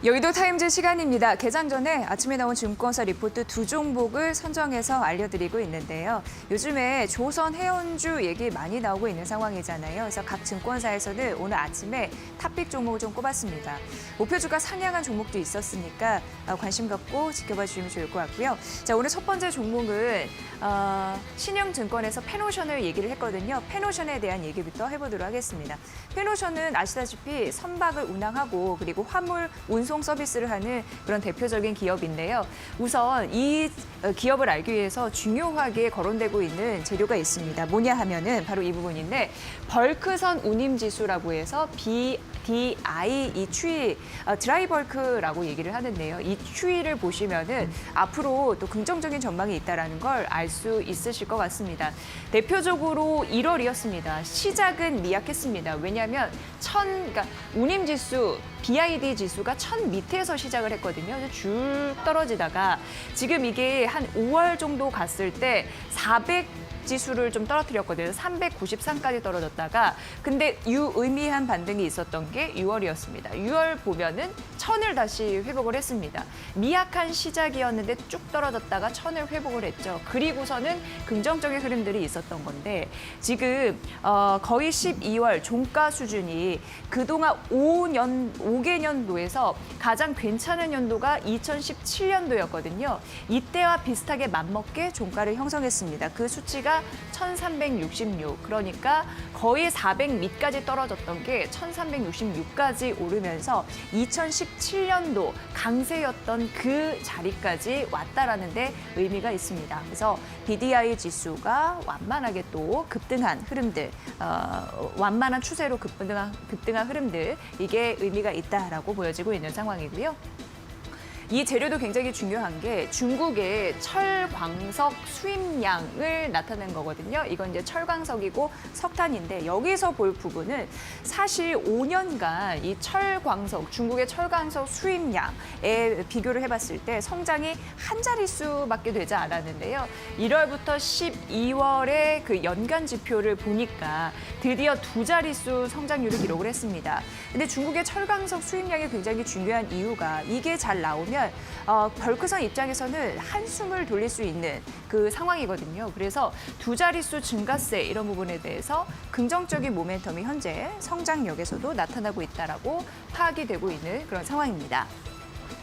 여의도 타임즈 시간입니다. 개장 전에 아침에 나온 증권사 리포트 두 종목을 선정해서 알려드리고 있는데요. 요즘에 조선 해운주 얘기 많이 나오고 있는 상황이잖아요. 그래서 각 증권사에서는 오늘 아침에 탑픽 종목을 좀 꼽았습니다. 목표주가 상향한 종목도 있었으니까 관심 갖고 지켜봐 주시면 좋을 것 같고요. 자, 오늘 첫 번째 종목은 신영증권에서 페노션을 얘기를 했거든요. 페노션에 대한 얘기부터 해보도록 하겠습니다. 페노션은 아시다시피 선박을 운항하고 그리고 화물 운송 서비스를 하는 그런 대표적인 기업인데요. 우선 이 기업을 알기 위해서 중요하게 거론되고 있는 재료가 있습니다. 뭐냐 하면은 바로 이 부분인데 벌크선 운임지수라고 해서 BDI 이 추이 드라이벌크라고 얘기를 하는데요. 이 추이를 보시면은 앞으로 또 긍정적인 전망이 있다라는 걸 알 수 있으실 것 같습니다. 대표적으로 1월이었습니다. 시작은 미약했습니다. 왜냐하면 그러니까 운임지수 BID 지수가 1000 밑에서 시작을 했거든요. 쭉 떨어지다가 지금 이게 한 5월 정도 갔을 때 400 지수를 좀 떨어뜨렸거든요. 393까지 떨어졌다가 근데 유의미한 반등이 있었던 게 6월이었습니다. 6월 보면은 1000을 다시 회복을 했습니다. 미약한 시작이었는데 쭉 떨어졌다가 1000을 회복을 했죠. 그리고서는 긍정적인 흐름들이 있었던 건데 지금 거의 12월 종가 수준이 그동안 5개년도에서 가장 괜찮은 연도가 2017년도였거든요. 이때와 비슷하게 맞먹게 종가를 형성했습니다. 그 수치가 1366, 그러니까 거의 400 밑까지 떨어졌던 게 1366까지 오르면서 2017년도 강세였던 그 자리까지 왔다라는 데 의미가 있습니다. 그래서 BDI 지수가 완만하게 또 급등한 흐름들, 완만한 추세로 급등한 흐름들, 이게 의미가 있다라고 보여지고 있는 상황이고요. 이 재료도 굉장히 중요한 게 중국의 철광석 수입량을 나타낸 거거든요. 이건 이제 철광석이고 석탄인데 여기서 볼 부분은 사실 5년간 이 철광석, 중국의 철광석 수입량에 비교를 해봤을 때 성장이 한 자릿수밖에 되지 않았는데요. 1월부터 12월의 그 연간 지표를 보니까 드디어 두 자릿수 성장률을 기록을 했습니다. 근데 중국의 철광석 수입량이 굉장히 중요한 이유가 이게 잘 나오면 벌크선 입장에서는 한숨을 돌릴 수 있는 그 상황이거든요. 그래서 두 자릿수 증가세 이런 부분에 대해서 긍정적인 모멘텀이 현재 성장력에서도 나타나고 있다라고 파악이 되고 있는 그런 상황입니다.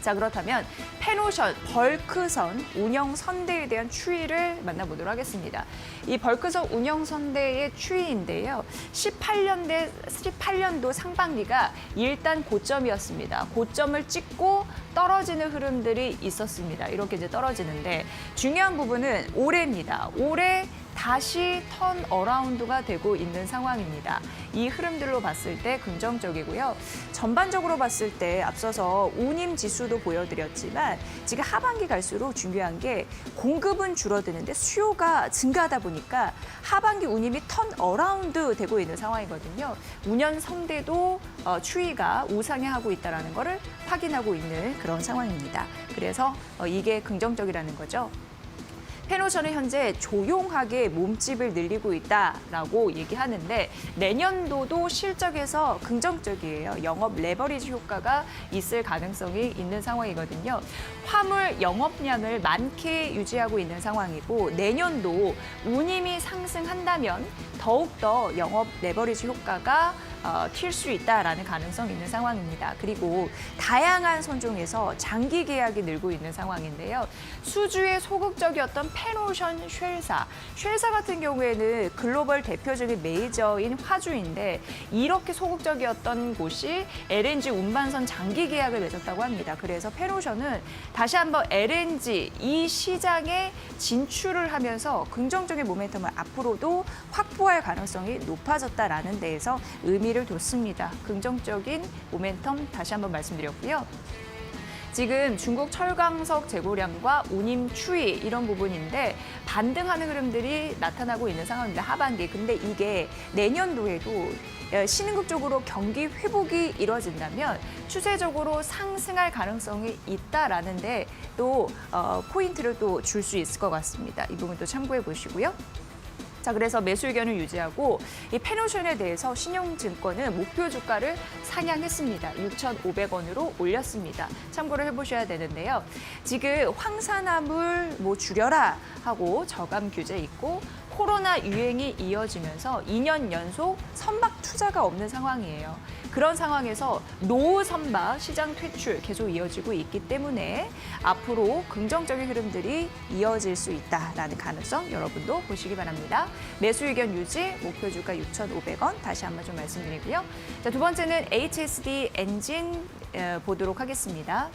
자, 그렇다면 페노션, 벌크선 운영선대에 대한 추이를 만나보도록 하겠습니다. 이 벌크선 운영선대의 추이인데요. 18년도 상반기가 일단 고점이었습니다. 고점을 찍고 떨어지는 흐름들이 있었습니다. 이렇게 이제 떨어지는데 중요한 부분은 올해입니다. 올해 다시 턴 어라운드가 되고 있는 상황입니다. 이 흐름들로 봤을 때 긍정적이고요. 전반적으로 봤을 때 앞서서 운임 지수도 보여드렸지만 지금 하반기 갈수록 중요한 게 공급은 줄어드는데 수요가 증가하다 보니까 하반기 운임이 턴 어라운드 되고 있는 상황이거든요. 운연 성대도 추이가 우상향하고 있다는 것을 확인하고 있는 그런 상황입니다. 그래서 이게 긍정적이라는 거죠. 페노션은 현재 조용하게 몸집을 늘리고 있다라고 얘기하는데 내년도도 실적에서 긍정적이에요. 영업 레버리지 효과가 있을 가능성이 있는 상황이거든요. 화물 영업량을 많게 유지하고 있는 상황이고 내년도 운임이 상승한다면 더욱더 영업 레버리지 효과가 튈 수 있다라는 가능성이 있는 상황입니다. 그리고 다양한 선종에서 장기 계약이 늘고 있는 상황인데요. 수주에 소극적이었던 페노션 쉘사 같은 경우에는 글로벌 대표적인 메이저인 화주인데 이렇게 소극적이었던 곳이 LNG 운반선 장기 계약을 맺었다고 합니다. 그래서 페노션은 다시 한번 LNG 이 시장에 진출을 하면서 긍정적인 모멘텀을 앞으로도 확보할 가능성이 높아졌다라는 데에서 의미를 뒀습니다. 긍정적인 모멘텀 다시 한번 말씀드렸고요. 지금 중국 철광석 재고량과 운임 추이 이런 부분인데 반등하는 흐름들이 나타나고 있는 상황입니다. 하반기. 근데 이게 내년도에도 신흥국적으로 경기 회복이 이루어진다면 추세적으로 상승할 가능성이 있다라는데 또 포인트를 또 줄 수 있을 것 같습니다. 이 부분도 참고해 보시고요. 자, 그래서 매수 의견을 유지하고 이 페노션에 대해서 신용증권은 목표 주가를 상향했습니다. 6,500원으로 올렸습니다. 참고를 해보셔야 되는데요. 지금 황산화물 줄여라 하고 저감 규제 있고 코로나 유행이 이어지면서 2년 연속 선박 투자가 없는 상황이에요. 그런 상황에서 노후 선박 시장 퇴출 계속 이어지고 있기 때문에 앞으로 긍정적인 흐름들이 이어질 수 있다라는 가능성 여러분도 보시기 바랍니다. 매수 의견 유지, 목표 주가 6,500원 다시 한번 좀 말씀드리고요. 자, 두 번째는 HSD 엔진 보도록 하겠습니다.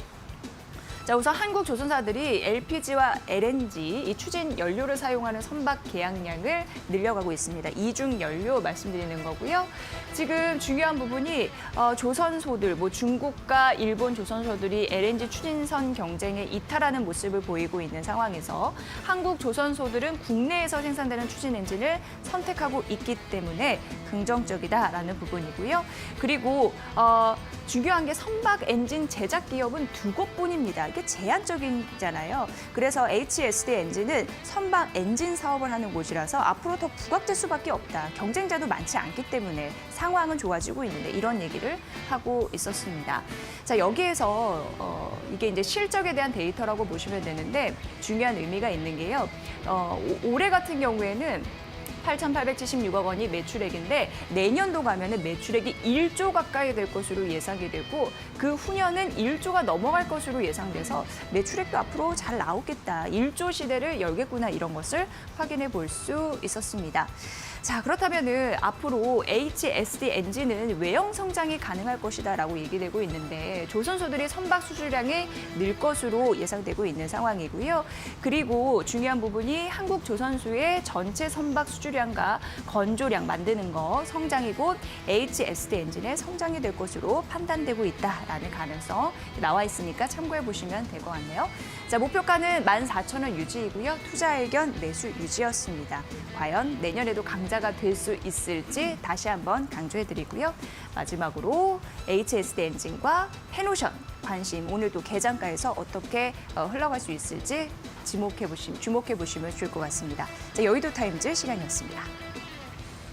자, 우선 한국 조선사들이 LPG와 LNG, 이 추진 연료를 사용하는 선박 계약량을 늘려가고 있습니다. 이중 연료 말씀드리는 거고요. 지금 중요한 부분이 조선소들, 중국과 일본 조선소들이 LNG 추진선 경쟁에 이탈하는 모습을 보이고 있는 상황에서 한국 조선소들은 국내에서 생산되는 추진 엔진을 선택하고 있기 때문에 긍정적이다라는 부분이고요. 그리고 중요한 게 선박 엔진 제작 기업은 두 곳뿐입니다. 이게 제한적이잖아요. 그래서 HSD 엔진은 선박 엔진 사업을 하는 곳이라서 앞으로 더 부각될 수밖에 없다. 경쟁자도 많지 않기 때문에 상황은 좋아지고 있는데 이런 얘기를 하고 있었습니다. 자, 여기에서 이게 이제 실적에 대한 데이터라고 보시면 되는데 중요한 의미가 있는 게요. 올해 같은 경우에는 8,876억 원이 매출액인데 내년도 가면은 매출액이 1조 가까이 될 것으로 예상이 되고 그 후년은 1조가 넘어갈 것으로 예상돼서 매출액도 앞으로 잘 나오겠다. 1조 시대를 열겠구나 이런 것을 확인해 볼 수 있었습니다. 자, 그렇다면은 앞으로 HSD 엔진은 외형 성장이 가능할 것이다라고 얘기되고 있는데 조선소들이 선박 수주량이 늘 것으로 예상되고 있는 상황이고요. 그리고 중요한 부분이 한국 조선소의 전체 선박 수주량과 건조량 만드는 거 성장이고 HSD 엔진의 성장이 될 것으로 판단되고 있다라는 가능성 나와 있으니까 참고해 보시면 될 것 같네요. 자, 목표가는 14,000원 유지이고요. 투자 의견 매수 유지였습니다. 과연 내년에도 강자가 될 수 있을지 다시 한번 강조해 드리고요. 마지막으로 HSD 엔진과 페노션 관심 오늘도 개장가에서 어떻게 흘러갈 수 있을지 주목해 보시면 좋을 것 같습니다. 자, 여의도 타임즈 시간이었습니다.